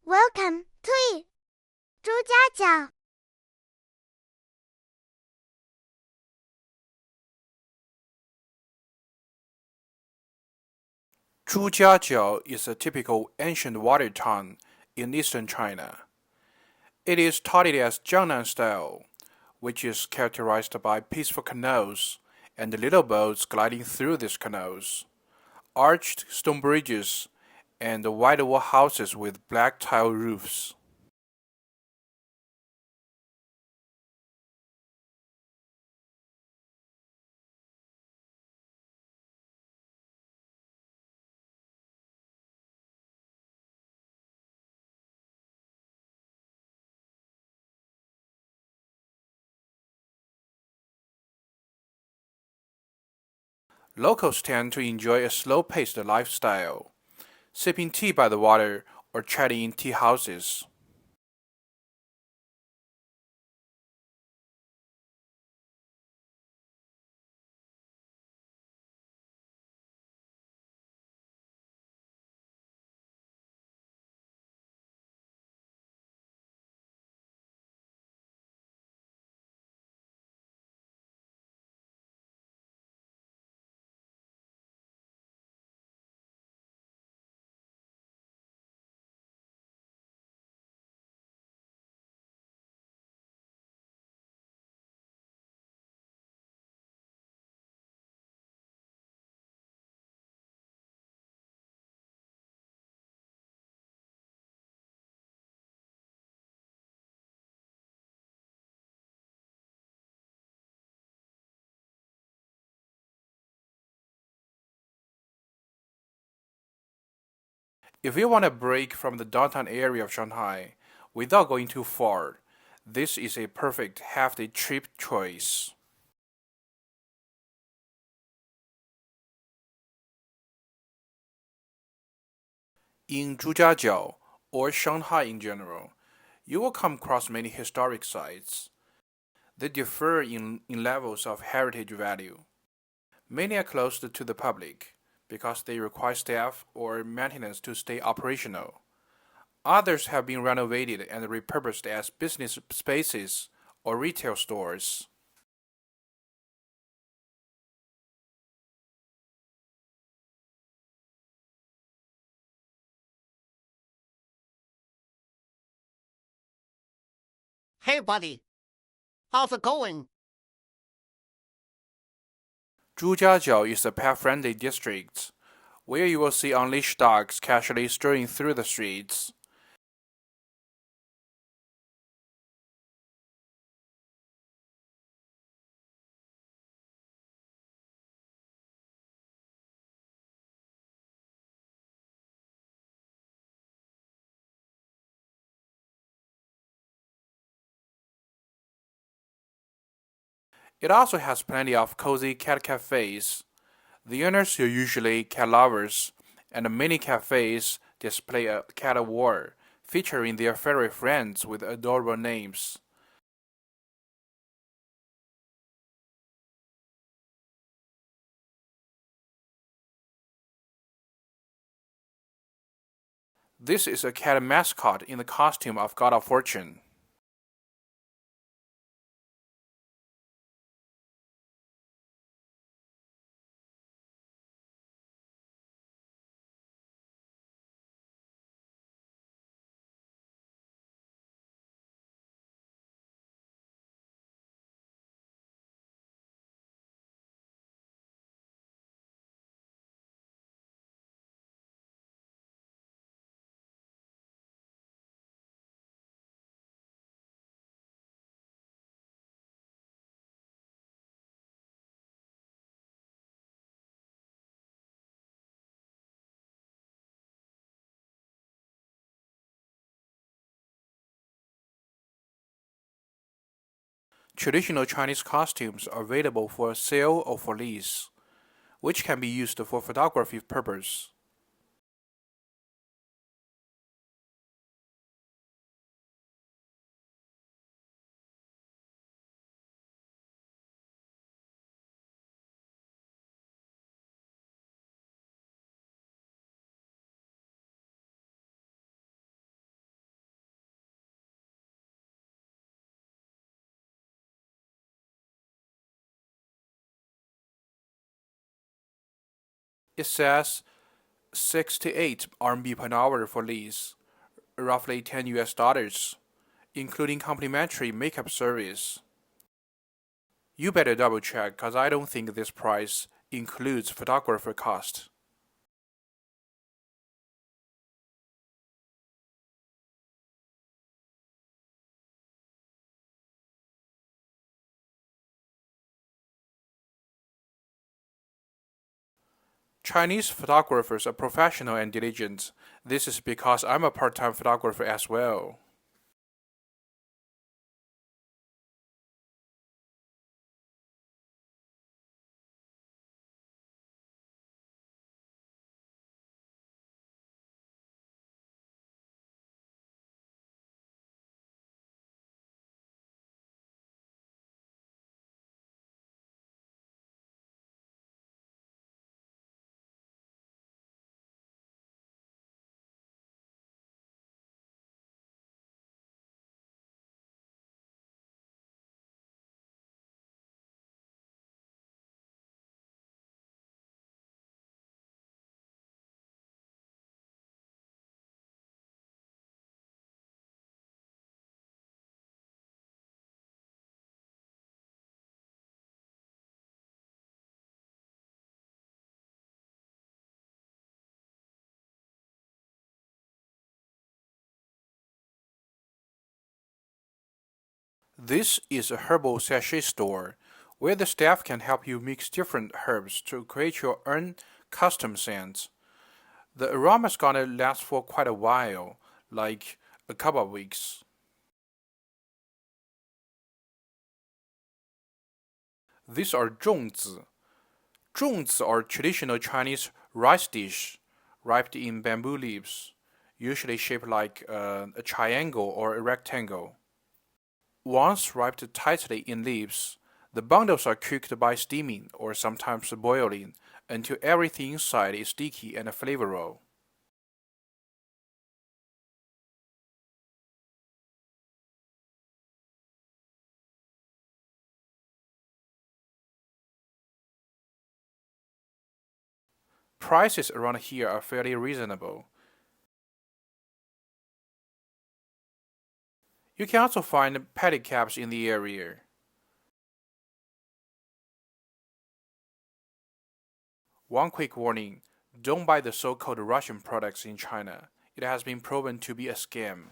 Welcome to 朱家角. Zhujiajiao is a typical ancient water town in eastern China. It is touted as Jiangnan style, which is characterized by peaceful canals and little boats gliding through these canals, arched stone bridges, and wide wall houses with black tile roofs. Locals tend to enjoy a slow-paced lifestyle, sipping tea by the water or chatting in tea houses. If you want a break from the downtown area of Shanghai without going too far, this is a perfect half-day trip choice. In Zhujiajiao, or Shanghai in general, you will come across many historic sites. They differ in levels of heritage value. Many are closed to the public because they require staff or maintenance to stay operational. Others have been renovated and repurposed as business spaces or retail stores. Hey, buddy. How's it going? Zhujiajiao is a pet-friendly district where you will see unleashed dogs casually strolling through the streets. It also has plenty of cozy cat cafes. The owners are usually cat lovers, and many cafes display a cat award featuring their furry friends with adorable names. This is a cat mascot in the costume of God of Fortune. Traditional Chinese costumes are available for sale or for lease, which can be used for photography purposes. It says 68 RMB per hour for lease, roughly 10 US dollars, including complimentary makeup service. You better double check, cause I don't think this price includes photographer cost. Chinese photographers are professional and diligent. This is because I'm a part-time photographer as well. This is a herbal sachet store where the staff can help you mix different herbs to create your own custom scents. The aroma's gonna last for quite a while, like a couple of weeks. These are 粽子. 粽子 are traditional Chinese rice dish wrapped in bamboo leaves, usually shaped like a triangle or a rectangle. Once wrapped tightly in leaves, the bundles are cooked by steaming or sometimes boiling until everything inside is sticky and flavorful. Prices around here are fairly reasonable. You can also find pedicabs in the area. One quick warning, don't buy the so-called Russian products in China. It has been proven to be a scam.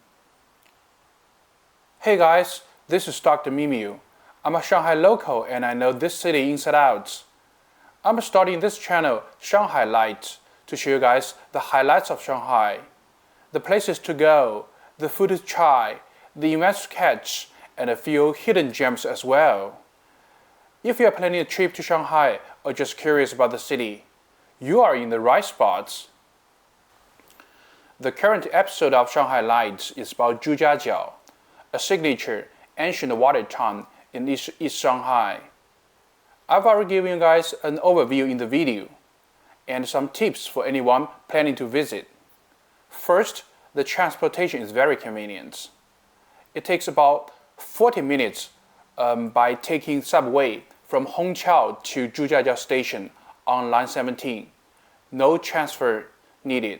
Hey guys, this is Dr. Mimiu. I'm a Shanghai local and I know this city inside out. I'm starting this channel, Shanghai Light, to show you guys the highlights of Shanghai, the places to go, the food to try, the events to catch, and a few hidden gems as well. If you are planning a trip to Shanghai or just curious about the city, you are in the right spots. The current episode of Shanghai Lights is about Zhujiajiao, a signature ancient water town in East Shanghai. I've already given you guys an overview in the video, and some tips for anyone planning to visit. First, the transportation is very convenient. It takes about 40 minutes by taking subway from Hongqiao to Zhujiajiao Station on line 17. No transfer needed.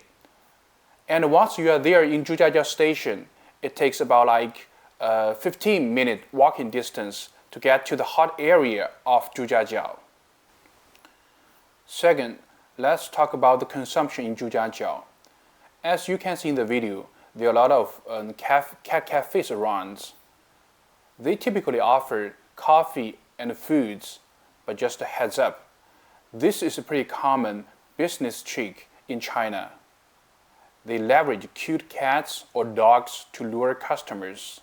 And once you are there in Zhujiajiao Station, it takes about 15-minute walking distance to get to the hot area of Zhujiajiao. Second, let's talk about the consumption in Zhujiajiao. As you can see in the video, there are a lot of cafes around. They typically offer coffee and foods, but just a heads up, this is a pretty common business trick in China. They leverage cute cats or dogs to lure customers.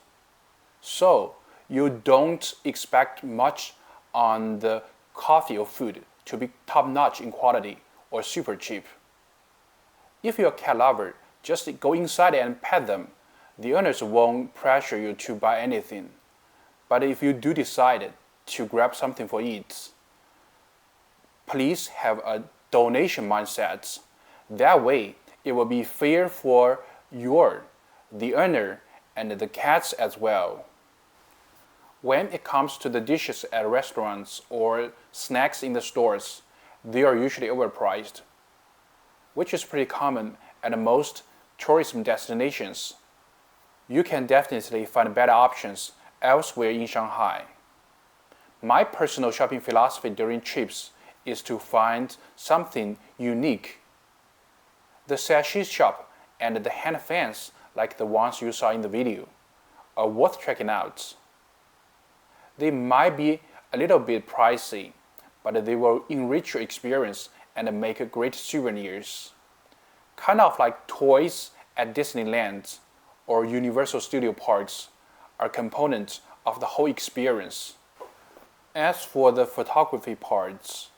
So, you don't expect much on the coffee or food to be top-notch in quality or super cheap. If you're a cat lover, just go inside and pet them. The owners won't pressure you to buy anything. But if you do decide to grab something for eats, please have a donation mindset. That way, it will be fair for the owner, and the cats as well. When it comes to the dishes at restaurants or snacks in the stores, they are usually overpriced. which is pretty common at most tourism destinations. You can definitely find better options elsewhere in Shanghai. My personal shopping philosophy during trips is to find something unique. The sachet shop and the hand fans like the ones you saw in the video are worth checking out. They might be a little bit pricey, but they will enrich your experience and make great souvenirs. Kind of like toys at Disneyland or Universal Studio Parks are components of the whole experience. As for the photography parts,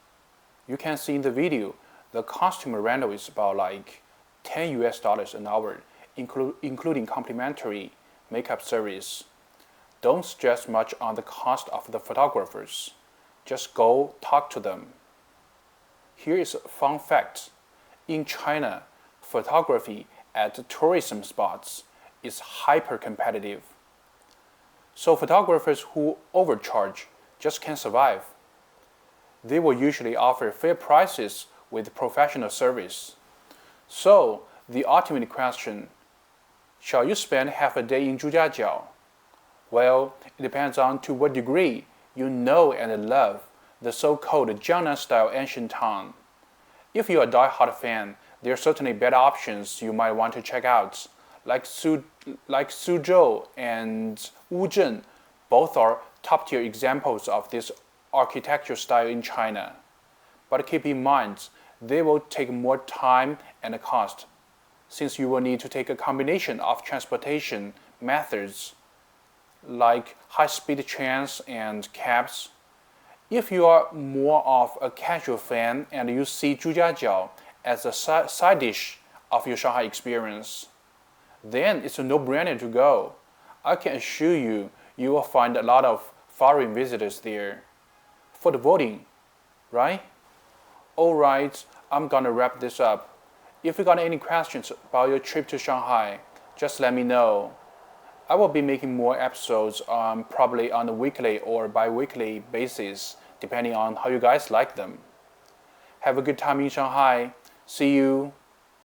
you can see in the video the costume rental is about like $10 an hour, including complimentary makeup service. Don't stress much on the cost of the photographers. Just go talk to them. Here is a fun fact. In China, photography at tourism spots is hyper competitive. So photographers who overcharge just can't survive. They will usually offer fair prices with professional service. So the ultimate question, shall you spend half a day in Zhujiajiao? Well, it depends on to what degree you know and love the so-called Jiangnan-style ancient town. If you're a die-hard fan, there are certainly better options you might want to check out, like Suzhou and Wuzhen. Both are top-tier examples of this architecture style in China. But keep in mind, they will take more time and cost, since you will need to take a combination of transportation methods like high-speed trains and cabs. If you are more of a casual fan and you see Zhujiajiao as a side dish of your Shanghai experience, then it's a no-brainer to go. I can assure you, you will find a lot of foreign visitors there. For the voting, right? Alright, I'm gonna wrap this up. If you got any questions about your trip to Shanghai, just let me know. I will be making more episodes probably on a weekly or bi-weekly basis, depending on how you guys like them. Have a good time in Shanghai. See you.